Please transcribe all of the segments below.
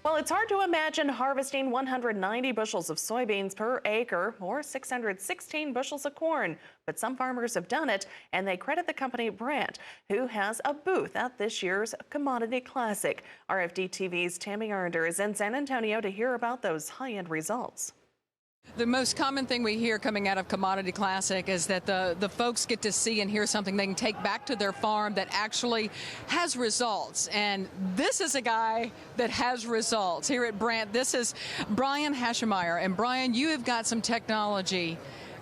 Well, it's hard to imagine harvesting 190 bushels of soybeans per acre or 616 bushels of corn, but some farmers have done it, and they credit the company BRANDT, who has a booth at this year's Commodity Classic. RFD-TV's Tammy Arnder is in San Antonio to hear about those high-end results. The most common thing we hear coming out of Commodity Classic is that the folks get to see and hear something they can take back to their farm that actually has results. And this is a guy that has results here at BRANDT. This is Brian Haschemeyer. And Brian, you have got some technology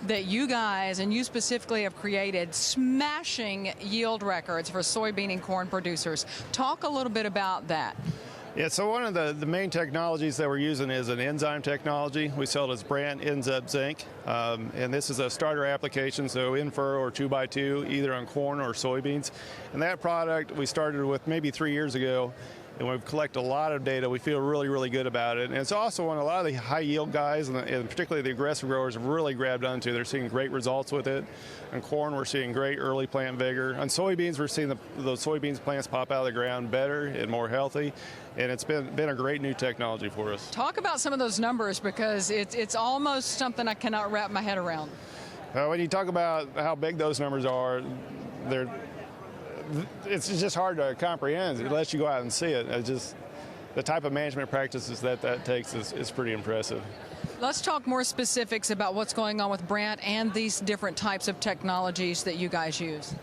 that you guys and you specifically have created, smashing yield records for soybean and corn producers. Talk a little bit about that. Yeah, so one of the main technologies that we're using is an enzyme technology. We sell it as BRANDT Enzyme Zinc, and this is a starter application, so in furrow or 2x2, either on corn or soybeans. And that product we started with maybe 3 years ago, and we've collected a lot of data. We feel really, really good about it. And it's also one a lot of the high yield guys, and particularly the aggressive growers, have really grabbed onto. They're seeing great results with it. On corn, we're seeing great early plant vigor. On soybeans, we're seeing those soybeans plants pop out of the ground better and more healthy. And it's been a great new technology for us. Talk about some of those numbers, because it's almost something I cannot wrap my head around. When you talk about how big those numbers are, it's just hard to comprehend unless you go out and see it. It's just the type of management practices that takes is pretty impressive. Let's talk more specifics about what's going on with BRANDT and these different types of technologies that you guys use.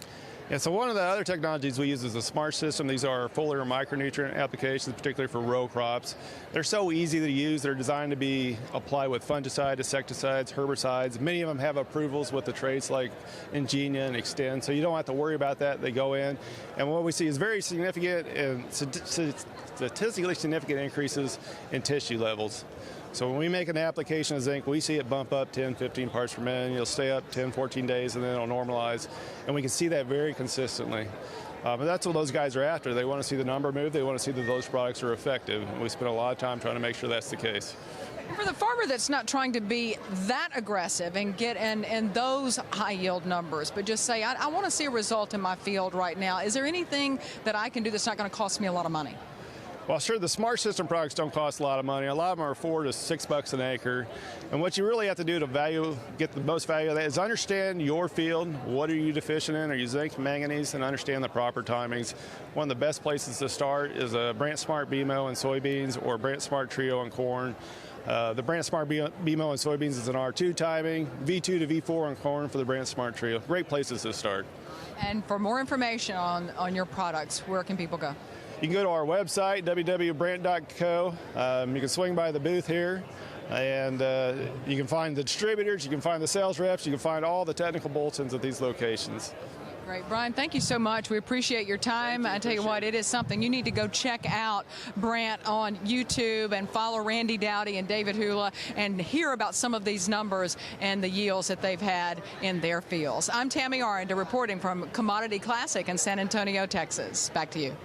Yeah, so one of the other technologies we use is a smart system. These are foliar micronutrient applications, particularly for row crops. They're so easy to use. They're designed to be applied with fungicide, insecticides, herbicides. Many of them have approvals with the traits like Ingenia and Extend, so you don't have to worry about that. They go in, and what we see is very significant and statistically significant increases in tissue levels. So when we make an application of zinc, we see it bump up 10, 15 parts per million. You'll stay up 10, 14 days, and then it'll normalize. And we can see that very consistently. But that's what those guys are after. They want to see the number move. They want to see that those products are effective. And we spend a lot of time trying to make sure that's the case. For the farmer that's not trying to be that aggressive and get in those high yield numbers, but just say, I want to see a result in my field right now, is there anything that I can do that's not going to cost me a lot of money? Well, sure, the smart system products don't cost a lot of money. A lot of them are $4 to $6 an acre. And what you really have to do to get the most value of that is understand your field. What are you deficient in? Are you zinc, manganese? And understand the proper timings. One of the best places to start is a BRANDT Smart BMO in soybeans or BRANDT Smart Trio in corn. The BRANDT Smart BMO in soybeans is an R2 timing, V2 to V4 on corn for the BRANDT Smart Trio. Great places to start. And for more information on your products, where can people go? You can go to our website, www.brandt.co. You can swing by the booth here, and you can find the distributors, you can find the sales reps, you can find all the technical bulletins at these locations. Great. Brian, thank you so much. We appreciate your time. I tell you what, it is something. You need to go check out BRANDT on YouTube and follow Randy Dowdy and David Hula and hear about some of these numbers and the yields that they've had in their fields. I'm Tammy Arnder reporting from Commodity Classic in San Antonio, Texas. Back to you.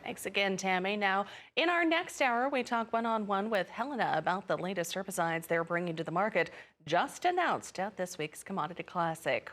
Thanks again, Tammy. Now, in our next hour, we talk one-on-one with Helena about the latest herbicides they're bringing to the market, just announced at this week's Commodity Classic.